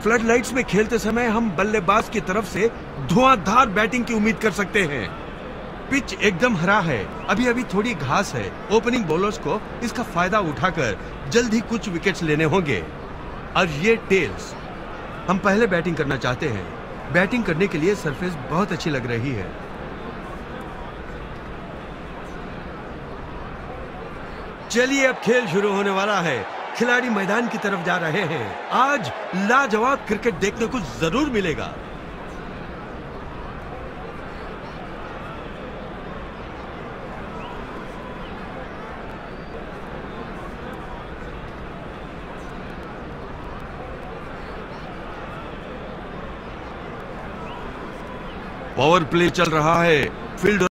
Flood lights में खेलते समय हम बल्लेबाज की तरफ से धुआंधार बैटिंग की उम्मीद कर सकते हैं। पिच एकदम हरा है, अभी अभी थोड़ी घास है। ओपनिंग बॉलर्स को इसका फायदा उठाकर जल्द ही कुछ विकेट्स लेने होंगे। और ये टेल्स, हम पहले बैटिंग करना चाहते हैं। बैटिंग करने के लिए सरफेस बहुत अच्छी लग रही है। चलिए अब खेल शुरू होने वाला है। खिलाड़ी मैदान की तरफ जा रहे हैं। आज लाजवाब क्रिकेट देखने को जरूर मिलेगा। पावर प्ले चल रहा है। फील्ड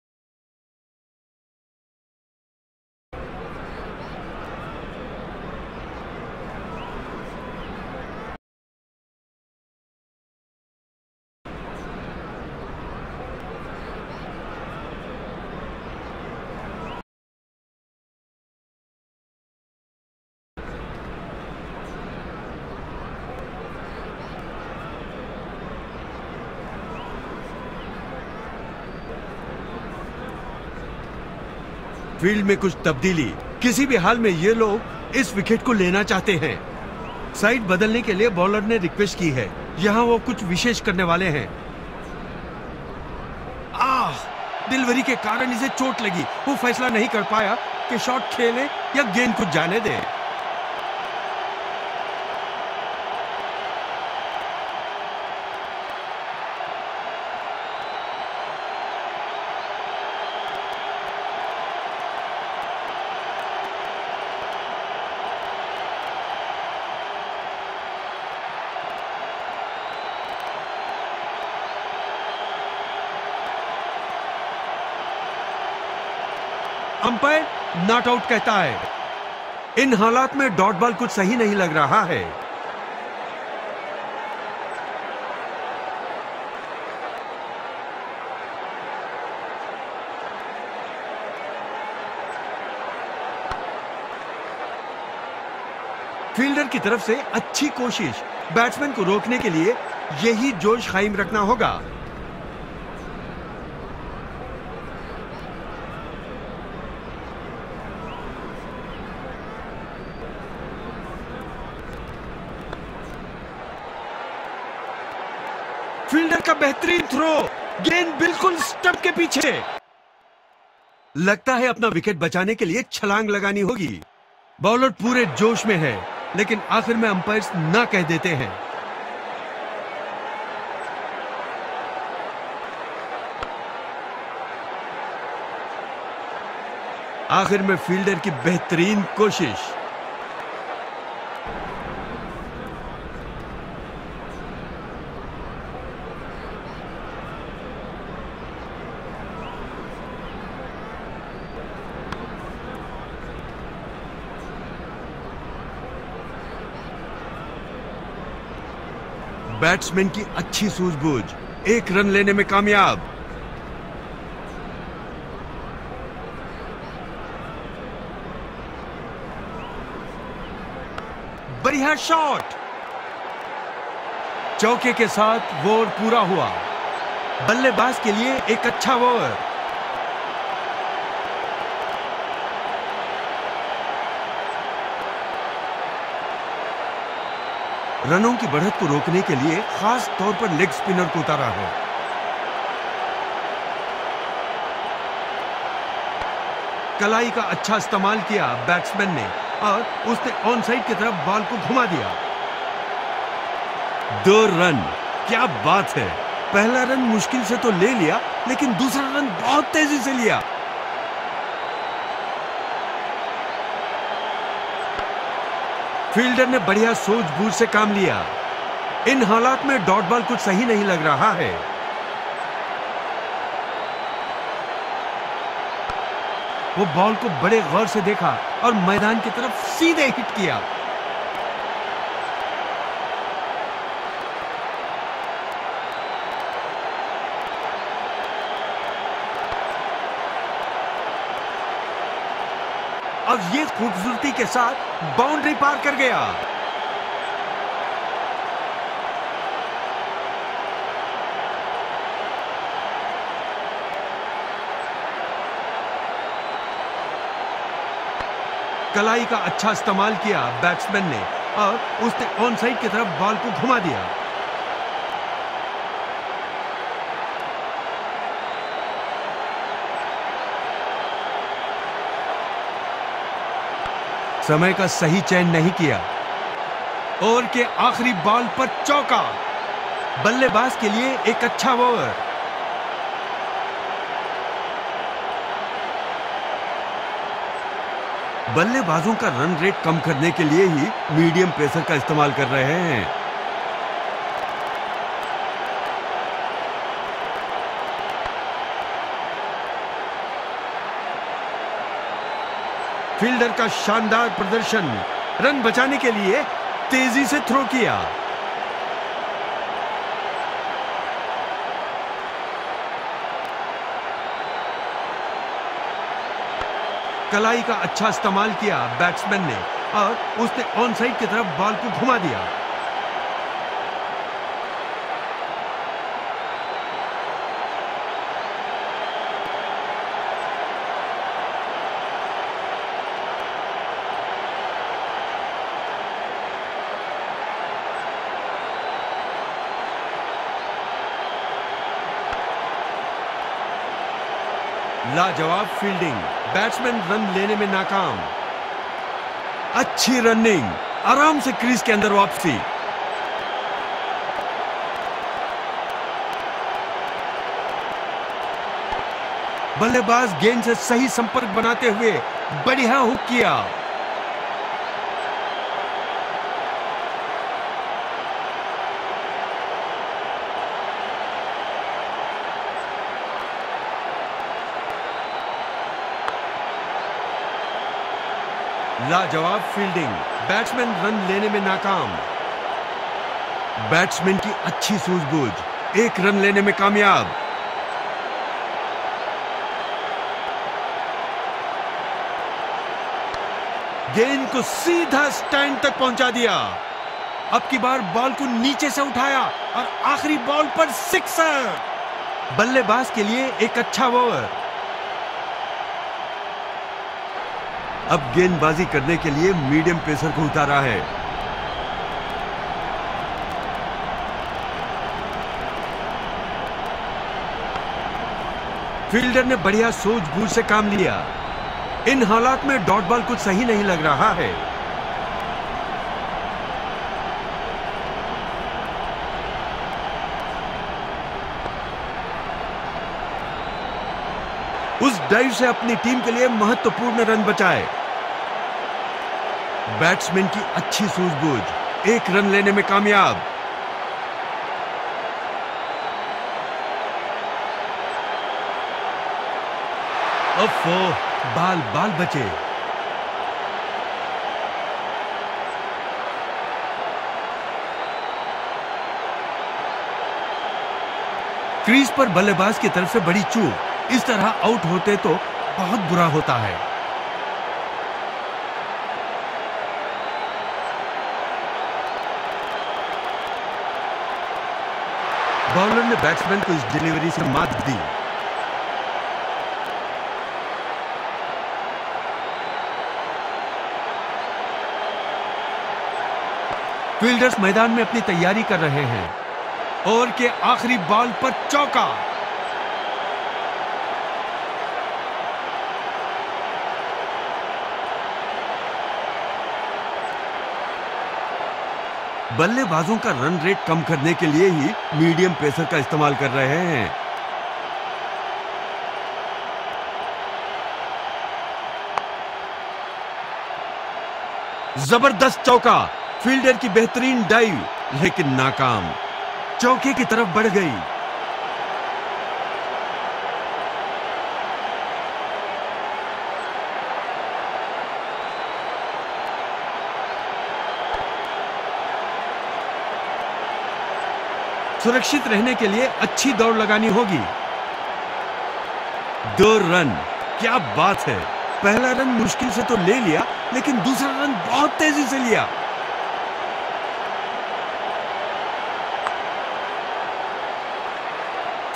फील्ड में कुछ तब्दीली। किसी भी हाल में ये लोग इस विकेट को लेना चाहते हैं। साइड बदलने के लिए बॉलर ने रिक्वेस्ट की है। यहां वो कुछ विशेष करने वाले हैं। डिलीवरी के कारण इसे चोट लगी। वो फैसला नहीं कर पाया कि शॉट खेले या गेंद को जाने दे। अंपायर नॉट आउट कहता है। इन हालात में डॉट बॉल कुछ सही नहीं लग रहा है। फील्डर की तरफ से अच्छी कोशिश। बैट्समैन को रोकने के लिए यही जोश कायम रखना होगा। फील्डर का बेहतरीन थ्रो। गेंद बिल्कुल स्टंप के पीछे। लगता है अपना विकेट बचाने के लिए छलांग लगानी होगी। बॉलर पूरे जोश में है, लेकिन आखिर में अंपायर्स ना कह देते हैं। आखिर में फील्डर की बेहतरीन कोशिश। बैट्समैन की अच्छी सूझबूझ। एक रन लेने में कामयाब। बढ़िया शॉट। चौके के साथ ओवर पूरा हुआ। बल्लेबाज के लिए एक अच्छा ओवर। रनों की बढ़त को रोकने के लिए खास तौर पर लेग स्पिनर को उतारा है। कलाई का अच्छा इस्तेमाल किया बैट्समैन ने और उसने ऑन साइड की तरफ बॉल को घुमा दिया। 2 रन, क्या बात है। पहला रन मुश्किल से तो ले लिया, लेकिन दूसरा रन बहुत तेजी से लिया। फील्डर ने बढ़िया सूझबूझ से काम लिया। इन हालात में डॉट बॉल कुछ सही नहीं लग रहा है। वो बॉल को बड़े गौर से देखा और मैदान की तरफ सीधे हिट किया। और ये खूबसूरती के साथ बाउंड्री पार कर गया। कलाई का अच्छा इस्तेमाल किया बैट्समैन ने और उसने ऑन साइड की तरफ बॉल को घुमा दिया। समय का सही चयन नहीं किया। ओवर के आखिरी बॉल पर चौका। बल्लेबाज के लिए एक अच्छा ओवर। बल्लेबाजों का रन रेट कम करने के लिए ही मीडियम पेसर का इस्तेमाल कर रहे हैं। फील्डर का शानदार प्रदर्शन। रन बचाने के लिए तेजी से थ्रो किया। कलाई का अच्छा इस्तेमाल किया बैट्समैन ने और उसने ऑन साइड की तरफ बॉल को घुमा दिया। लाजवाब फील्डिंग। बैट्समैन रन लेने में नाकाम। अच्छी रनिंग। आराम से क्रीज के अंदर वापसी। बल्लेबाज गेंद से सही संपर्क बनाते हुए बढ़िया हुक किया। लाजवाब फील्डिंग। बैट्समैन रन लेने में नाकाम। बैट्समैन की अच्छी सूझबूझ। एक रन लेने में कामयाब। गेंद को सीधा स्टैंड तक पहुंचा दिया। अब की बार बॉल को नीचे से उठाया और आखिरी बॉल पर सिक्सर। बल्लेबाज के लिए एक अच्छा ओवर। अब गेंदबाजी करने के लिए मीडियम पेसर को उतारा है। फील्डर ने बढ़िया सूझबूझ से काम लिया। इन हालात में डॉट बॉल कुछ सही नहीं लग रहा है। उस डाइव से अपनी टीम के लिए महत्वपूर्ण रन बचाए। बैट्समैन की अच्छी सूझबूझ। एक रन लेने में कामयाब। ओफो, बाल बचे। क्रीज पर बल्लेबाज की तरफ से बड़ी चूक। इस तरह आउट होते तो बहुत बुरा होता है। बॉलर ने बैट्समैन को इस डिलीवरी से मात दी। फील्डर्स मैदान में अपनी तैयारी कर रहे हैं। ओवर के आखिरी बॉल पर चौका। बल्लेबाजों का रन रेट कम करने के लिए ही मीडियम पेसर का इस्तेमाल कर रहे हैं। जबरदस्त चौका। फील्डर की बेहतरीन डाइव, लेकिन नाकाम। चौके की तरफ बढ़ गई। सुरक्षित रहने के लिए अच्छी दौड़ लगानी होगी। 2 रन। क्या बात है। पहला रन मुश्किल से तो ले लिया, लेकिन दूसरा रन बहुत तेजी से लिया।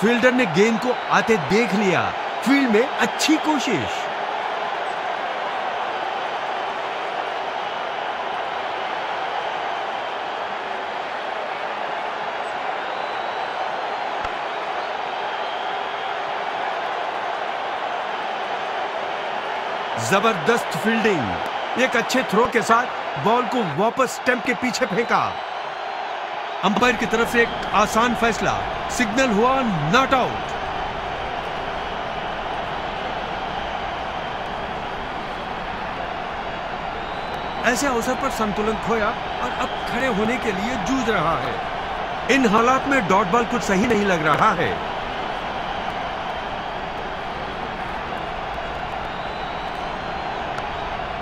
फील्डर ने गेंद को आते देख लिया। फील्ड में अच्छी कोशिश। जबरदस्त फील्डिंग। एक अच्छे थ्रो के साथ बॉल को वापस स्टंप के पीछे फेंका। अंपायर की तरफ से एक आसान फैसला, सिग्नल हुआ नॉट आउट। ऐसे अवसर पर संतुलन खोया और अब खड़े होने के लिए जूझ रहा है। इन हालात में डॉट बॉल कुछ सही नहीं लग रहा है।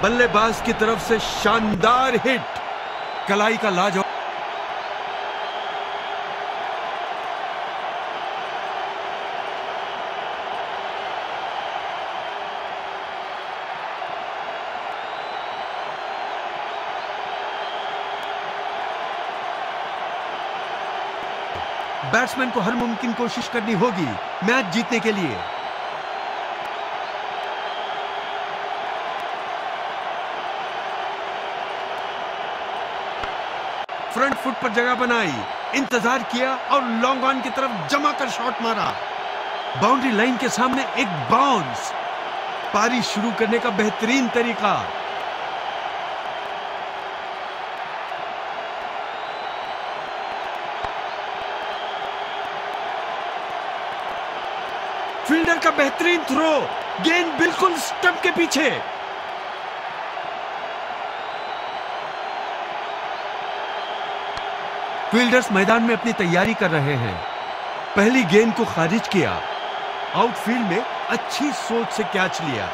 बल्लेबाज की तरफ से शानदार हिट, कलाई का लाजवाब। बैट्समैन को हर मुमकिन कोशिश करनी होगी मैच जीतने के लिए। फ्रंट फुट पर जगह बनाई, इंतजार किया और लॉन्ग ऑन की तरफ जमा कर शॉट मारा। बाउंड्री लाइन के सामने एक बाउंस। पारी शुरू करने का बेहतरीन तरीका। फील्डर का बेहतरीन थ्रो, गेंद बिल्कुल स्टंप के पीछे। फील्डर्स मैदान में अपनी तैयारी कर रहे हैं। पहली गेंद को खारिज किया, आउटफील्ड में अच्छी सोच से कैच लिया।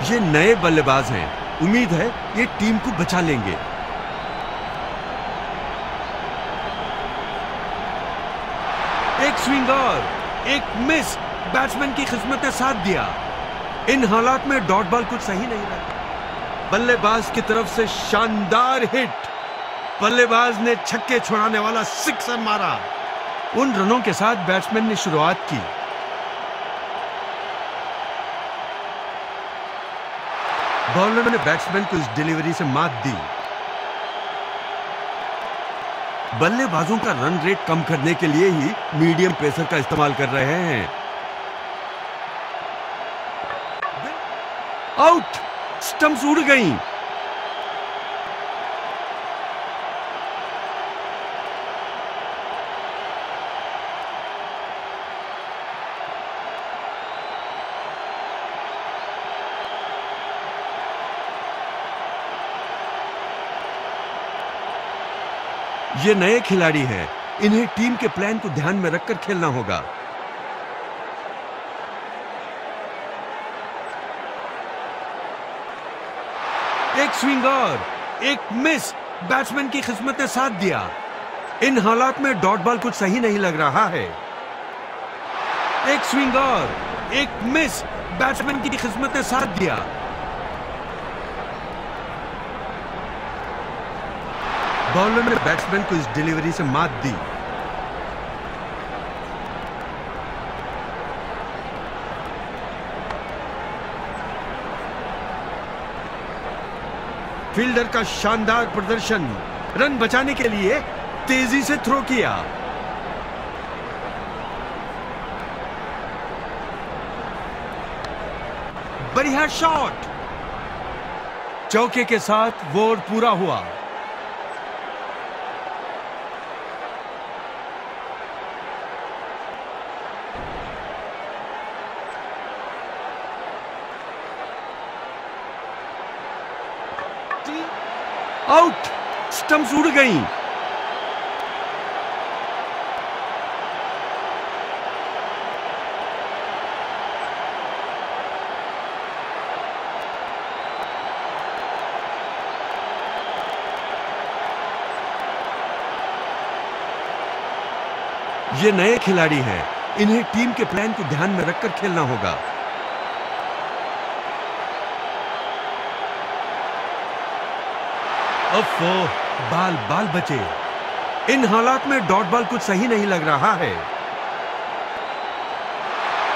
ये नए बल्लेबाज हैं, उम्मीद है ये टीम को बचा लेंगे। एक स्विंग और एक मिस, बैट्समैन की किस्मत ने साथ दिया। इन हालात में डॉट बॉल कुछ सही नहीं लगा। बल्लेबाज की तरफ से शानदार हिट, बल्लेबाज ने छक्के छुड़ाने वाला सिक्सर मारा। उन रनों के साथ बैट्समैन ने शुरुआत की। बॉलर ने बैट्समैन को इस डिलीवरी से मात दी। बल्लेबाजों का रन रेट कम करने के लिए ही मीडियम पेसर का इस्तेमाल कर रहे हैं। आउट, स्टंप्स उड़ गई। ये नए खिलाड़ी हैं, इन्हें टीम के प्लान को ध्यान में रखकर खेलना होगा। एक स्विंग और एक मिस, बैट्समैन की किस्मत ने साथ दिया। इन हालात में डॉट बॉल कुछ सही नहीं लग रहा है। एक स्विंग और एक मिस, बैट्समैन की किस्मत ने साथ दिया। बॉलर ने बैट्समैन को इस डिलीवरी से मात दी। फील्डर का शानदार प्रदर्शन, रन बचाने के लिए तेजी से थ्रो किया। बढ़िया शॉट, चौके के साथ वो ओवर पूरा हुआ। आउट, स्टंप्स उड़ गई। ये नए खिलाड़ी हैं, इन्हें टीम के प्लान को ध्यान में रखकर खेलना होगा। ओफो, बाल बचे। इन हालात में डॉट बॉल कुछ सही नहीं लग रहा है।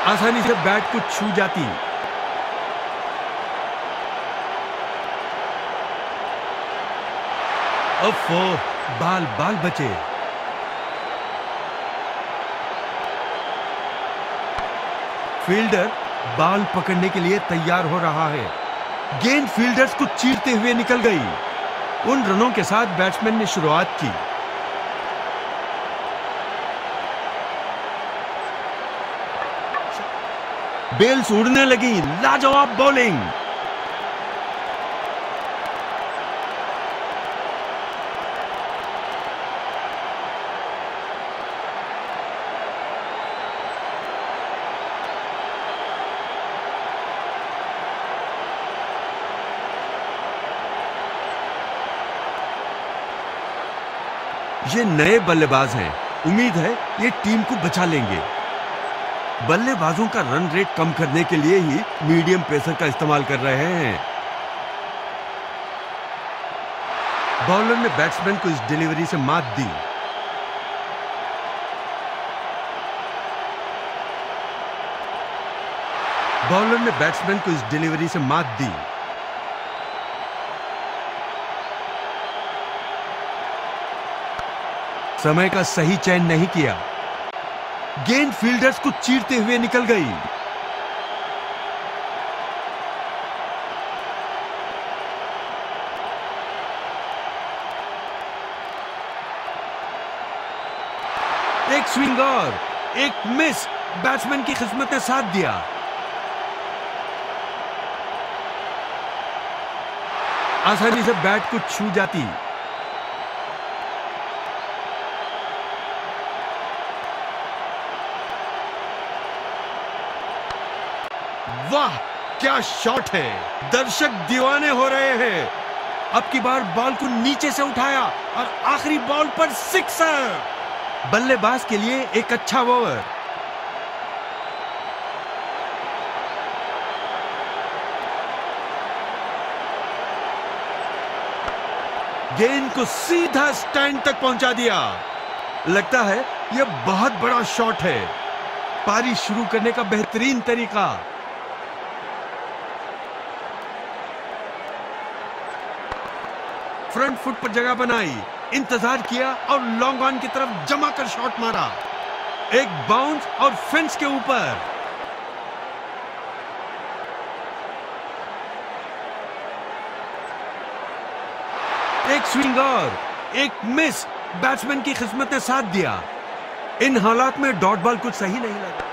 आसानी से बैट को छू जाती। ओफो, बाल बचे। फील्डर बॉल पकड़ने के लिए तैयार हो रहा है। गेंद फील्डर्स को चीरते हुए निकल गई। उन रनों के साथ बैट्समैन ने शुरुआत की। बेल्स उड़ने लगी। लाजवाब बॉलिंग। ये नए बल्लेबाज हैं। उम्मीद है ये टीम को बचा लेंगे। बल्लेबाजों का रन रेट कम करने के लिए ही मीडियम पेसर का इस्तेमाल कर रहे हैं। बॉलर ने बैट्समैन को इस डिलीवरी से मात दी। बॉलर ने बैट्समैन को इस डिलीवरी से मात दी। समय का सही चयन नहीं किया। गेंद फील्डर्स को चीरते हुए निकल गई। एक स्विंग और एक मिस। बैट्समैन की किस्मत ने साथ दिया। आसानी से बैट को छू जाती। वाह, क्या शॉट है। दर्शक दीवाने हो रहे हैं। अब की बार बॉल को नीचे से उठाया और आखिरी बॉल पर सिक्सर। बल्लेबाज के लिए एक अच्छा ओवर। गेंद को सीधा स्टैंड तक पहुंचा दिया। लगता है यह बहुत बड़ा शॉट है। पारी शुरू करने का बेहतरीन तरीका। फ्रंट फुट पर जगह बनाई, इंतजार किया और लॉन्ग ऑन की तरफ जमा कर शॉट मारा। एक बाउंस और फेंस के ऊपर। एक स्विंग और एक मिस। बैट्समैन की किस्मत ने साथ दिया। इन हालात में डॉट बॉल कुछ सही नहीं लगा।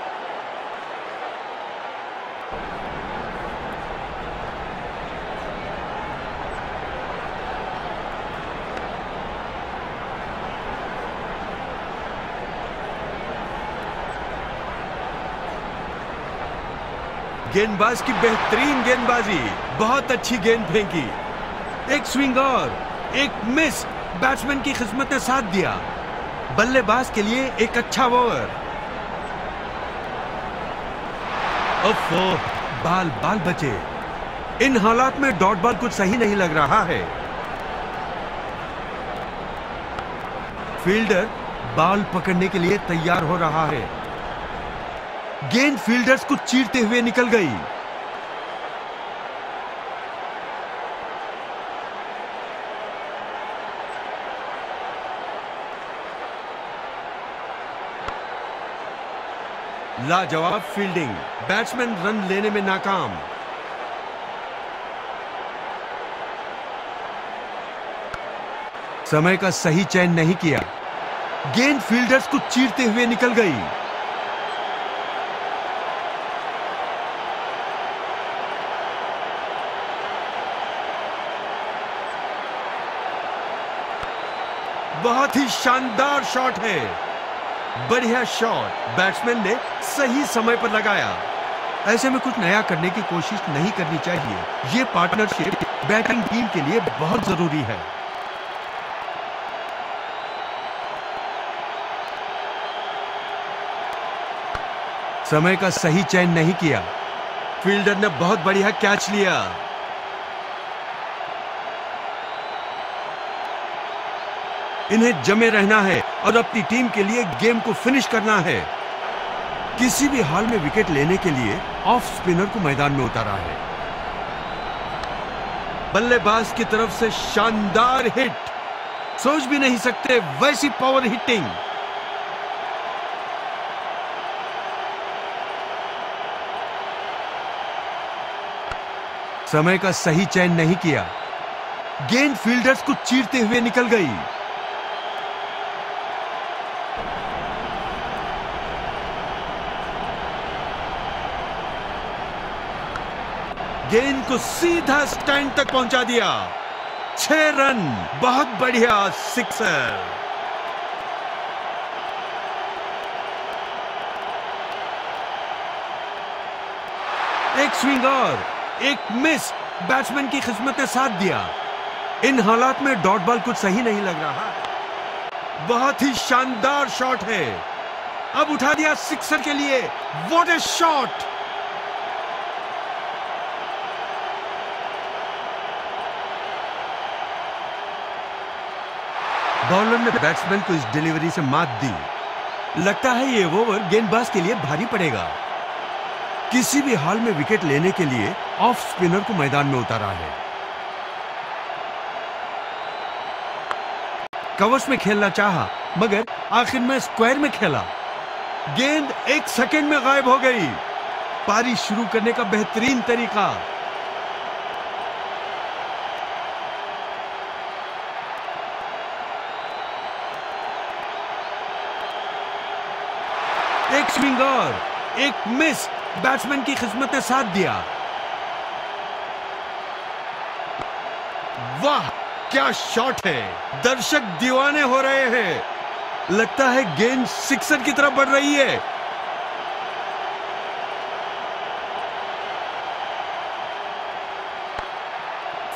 गेंदबाज की बेहतरीन गेंदबाजी। बहुत अच्छी गेंद फेंकी। एक स्विंग और एक मिस। बैट्समैन की किस्मत ने साथ दिया। बल्लेबाज के लिए एक अच्छा ओवर। ओफो, बाल बचे। इन हालात में डॉट बॉल कुछ सही नहीं लग रहा है। फील्डर बॉल पकड़ने के लिए तैयार हो रहा है। गेंद फील्डर्स को चीरते हुए निकल गई। लाजवाब फील्डिंग। बैट्समैन रन लेने में नाकाम। समय का सही चयन नहीं किया। गेंद फील्डर्स को चीरते हुए निकल गई। बहुत ही शानदार शॉट है। बढ़िया शॉट। बैट्समैन ने सही समय पर लगाया। ऐसे में कुछ नया करने की कोशिश नहीं करनी चाहिए। यह पार्टनरशिप बैटिंग टीम के लिए बहुत जरूरी है। समय का सही चयन नहीं किया। फील्डर ने बहुत बढ़िया कैच लिया। इन्हें जमे रहना है और अपनी टीम के लिए गेम को फिनिश करना है। किसी भी हाल में विकेट लेने के लिए ऑफ स्पिनर को मैदान में उतारा है। बल्लेबाज की तरफ से शानदार हिट। सोच भी नहीं सकते वैसी पावर हिटिंग। समय का सही चयन नहीं किया। गेंद फील्डर्स को चीरते हुए निकल गई। गेंद को सीधा स्टैंड तक पहुंचा दिया। 6 रन, बहुत बढ़िया सिक्सर। एक स्विंग और एक मिस, बैट्समैन की किस्मत ने साथ दिया। इन हालात में डॉट बॉल कुछ सही नहीं लग रहा। बहुत ही शानदार शॉट है, अब उठा दिया सिक्सर के लिए। What A shot! बॉलर ने बैट्समैन को इस डिलीवरी से मात दी। लगता है ये ओवर गेंदबाज के लिए भारी पड़ेगा। किसी भी हाल में विकेट लेने के लिए ऑफ स्पिनर को मैदान में उतारा है। कवर्स में खेलना चाहा, मगर आखिर में स्क्वायर में खेला। गेंद 1 सेकंड में गायब हो गई। पारी शुरू करने का बेहतरीन तरीका। एक स्विंग और एक मिस, बैट्समैन की किस्मत ने साथ दिया। वाह, क्या शॉट है! दर्शक दीवाने हो रहे हैं। लगता है गेंद सिक्सर की तरफ बढ़ रही है।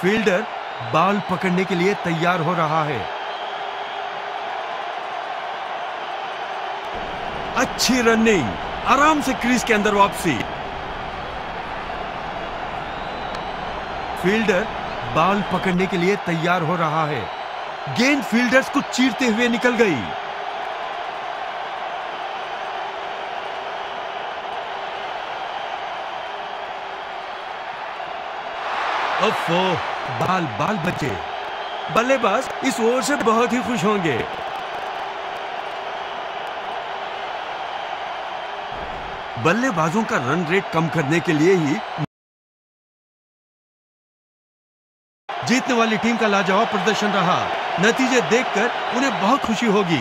फील्डर बॉल पकड़ने के लिए तैयार हो रहा है। अच्छी रनिंग, आराम से क्रीज के अंदर वापसी। फील्डर बॉल पकड़ने के लिए तैयार हो रहा है। गेंद फील्डर्स को चीरते हुए निकल गई। ओफो, बाल बचे। बल्लेबाज इस ओवर से बहुत ही खुश होंगे। बल्लेबाजों का रन रेट कम करने के लिए ही जीतने वाली टीम का लाजवाब प्रदर्शन रहा। नतीजे देखकर उन्हें बहुत खुशी होगी।